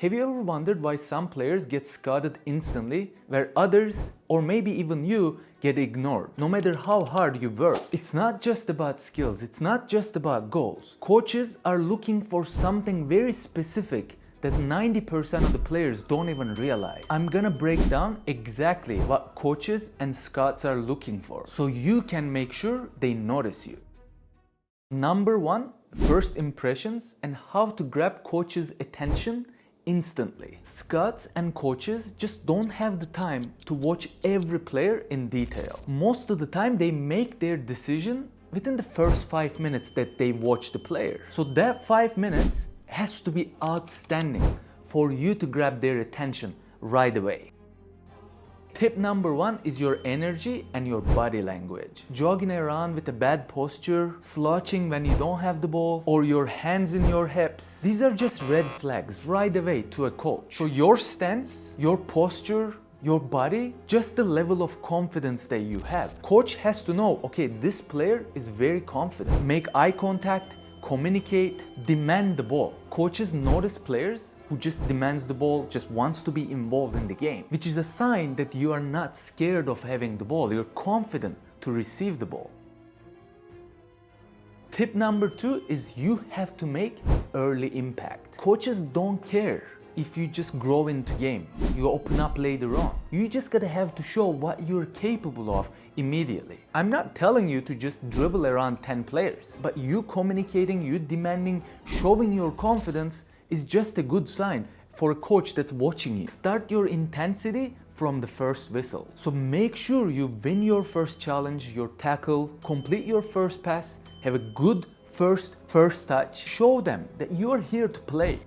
Have you ever wondered why some players get scouted instantly, where others, or maybe even you, get ignored, no matter how hard you work? It's not just about skills, it's not just about goals. Coaches are looking for something very specific that 90% of the players don't even realize. I'm gonna break down exactly what coaches and scouts are looking for, so you can make sure they notice you. Number one, first impressions and how to grab coaches' attention instantly. Scouts and coaches just don't have the time to watch every player in detail. Most of the time they make their decision within the first 5 minutes that they watch the player. So that 5 minutes has to be outstanding for you to grab their attention right away. Tip number one is your energy and your body language. Jogging around with a bad posture, slouching when you don't have the ball, or your hands in your hips. These are just red flags right away to a coach. So your stance, your posture, your body, just the level of confidence that you have. Coach has to know, okay, this player is very confident. Make eye contact, communicate, demand the ball. Coaches notice players who just demands the ball, just wants to be involved in the game, which is a sign that you are not scared of having the ball. You're confident to receive the ball. Tip number two is you have to make early impact. Coaches don't care if you just grow into game, you open up later on. You just gotta have to show what you're capable of immediately. I'm not telling you to just dribble around 10 players, but you communicating, you demanding, showing your confidence is just a good sign for a coach that's watching you. Start your intensity from the first whistle. So make sure you win your first challenge, your tackle, complete your first pass, have a good first touch. Show them that you're here to play.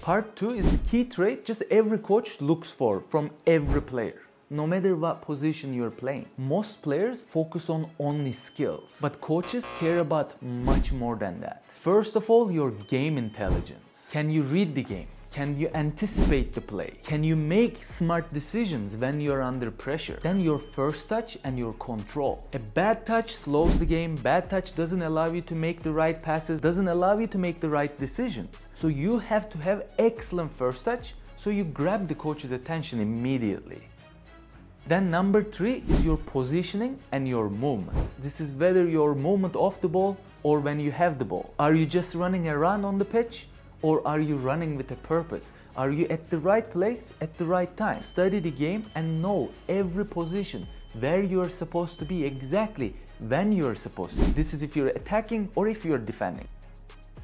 Part two is the key trait just every coach looks for from every player, no matter what position you're playing. Most players focus on only skills, but coaches care about much more than that. First of all, your game intelligence. Can you read the game? Can you anticipate the play? Can you make smart decisions when you're under pressure? Then your first touch and your control. A bad touch slows the game. Bad touch doesn't allow you to make the right passes, doesn't allow you to make the right decisions. So you have to have excellent first touch so you grab the coach's attention immediately. Then number three is your positioning and your movement. This is whether your movement off the ball or when you have the ball. Are you just running around on the pitch? Or are you running with a purpose? Are you at the right place at the right time? Study the game and know every position, where you are supposed to be exactly when you are supposed to be. This is if you're attacking or if you're defending.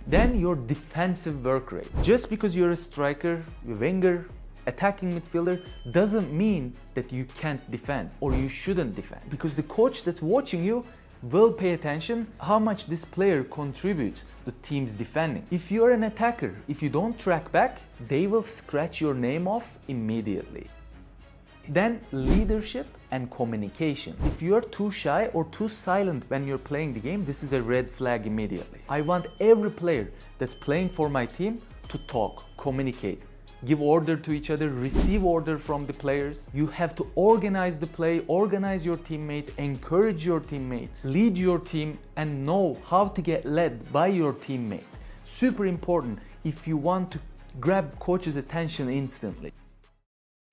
Then your defensive work rate. Just because you're a striker, a winger, attacking midfielder doesn't mean that you can't defend or you shouldn't defend. Because the coach that's watching you will pay attention how much this player contributes to the team's defending. If you're an attacker, if you don't track back, they will scratch your name off immediately. Then leadership and communication. If you're too shy or too silent when you're playing the game, this is a red flag immediately. I want every player that's playing for my team to talk, communicate, give order to each other, receive order from the players. You have to organize the play, organize your teammates, encourage your teammates, lead your team, and know how to get led by your teammate. Super important if you want to grab coach's attention instantly.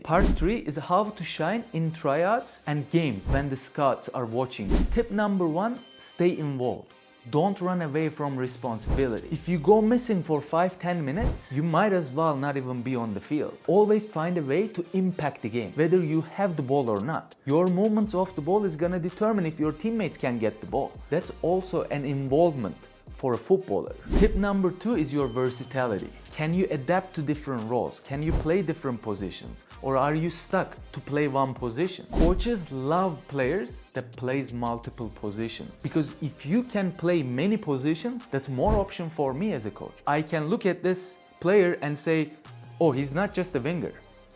Part three is how to shine in tryouts and games when the scouts are watching. Tip number one, stay involved. Don't run away from responsibility. If you go missing for 5-10 minutes, you might as well not even be on the field. Always find a way to impact the game, whether you have the ball or not. Your movements off the ball is gonna determine if your teammates can get the ball. That's also an involvement for a footballer. Tip number two is your versatility. Can you adapt to different roles? Can you play different positions? Or are you stuck to play one position? Coaches love players that plays multiple positions. Because if you can play many positions, that's more option for me as a coach. I can look at this player and say, oh, he's not just a winger.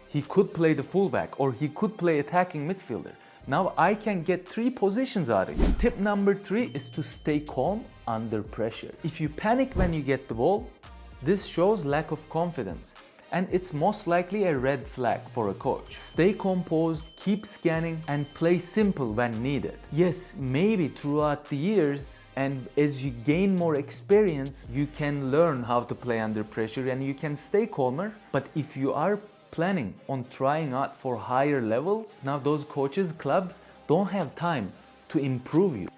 He could play the fullback or he could play attacking midfielder. Now I can get 3 positions out of you. Tip number 3 is to stay calm under pressure. If you panic when you get the ball, this shows lack of confidence. and it's most likely a red flag for a coach. Stay composed, keep scanning, and play simple when needed. Yes, maybe throughout the years and as you gain more experience, you can learn how to play under pressure and you can stay calmer. But if you are planning on trying out for higher levels, now those coaches, clubs don't have time to improve you.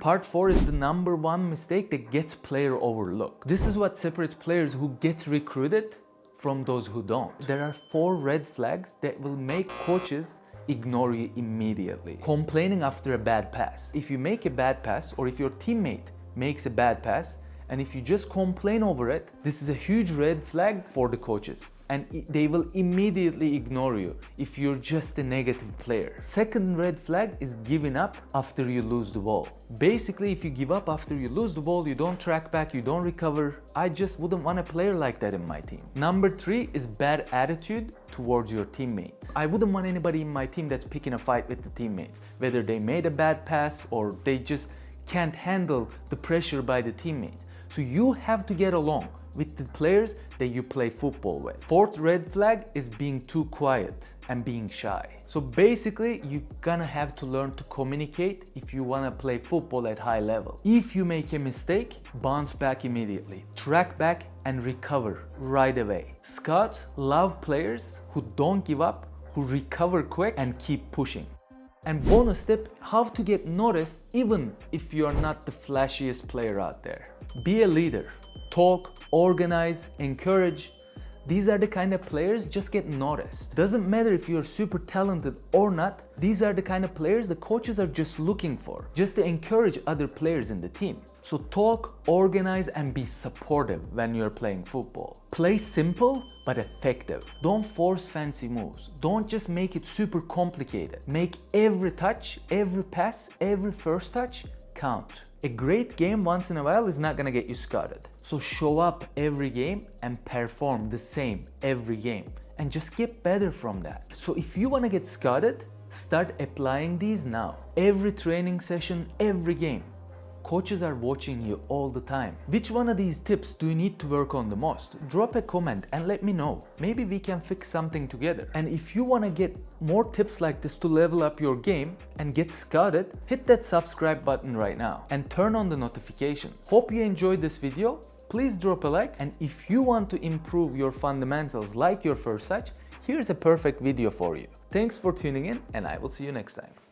Part 4 is the number one mistake that gets player overlooked. This is what separates players who get recruited from those who don't. There are 4 red flags that will make coaches ignore you immediately. Complaining after a bad pass. If you make a bad pass, or if your teammate makes a bad pass, and if you just complain over it, this is a huge red flag for the coaches. And they will immediately ignore you if you're just a negative player. Second red flag is giving up after you lose the ball. Basically, if you give up after you lose the ball, you don't track back, you don't recover. I just wouldn't want a player like that in my team. Number 3 is bad attitude towards your teammates. I wouldn't want anybody in my team that's picking a fight with the teammates, whether they made a bad pass or they just can't handle the pressure by the teammates. So you have to get along with the players that you play football with. Fourth red flag is being too quiet and being shy. So basically, you're gonna have to learn to communicate if you wanna play football at high level. If you make a mistake, bounce back immediately. Track back and recover right away. Scouts love players who don't give up, who recover quick and keep pushing. And bonus tip, how to get noticed even if you are not the flashiest player out there. Be a leader. Talk, organize, encourage. These are the kind of players just get noticed. Doesn't matter if you're super talented or not, these are the kind of players the coaches are just looking for, just to encourage other players in the team. So talk, organize, and be supportive when you're playing football. Play simple but effective. Don't force fancy moves. Don't just make it super complicated. Make every touch, every pass, every first touch count. A great game once in a while is not gonna get you scouted. So show up every game and perform the same every game and just get better from that. So if you wanna get scouted, start applying these now. Every training session, every game. Coaches are watching you all the time. Which one of these tips do you need to work on the most? Drop a comment and let me know. Maybe we can fix something together. And if you want to get more tips like this to level up your game and get scouted, hit that subscribe button right now and turn on the notifications. Hope you enjoyed this video. Please drop a like, and if you want to improve your fundamentals like your first touch, here's a perfect video for you. Thanks for tuning in, and I will see you next time.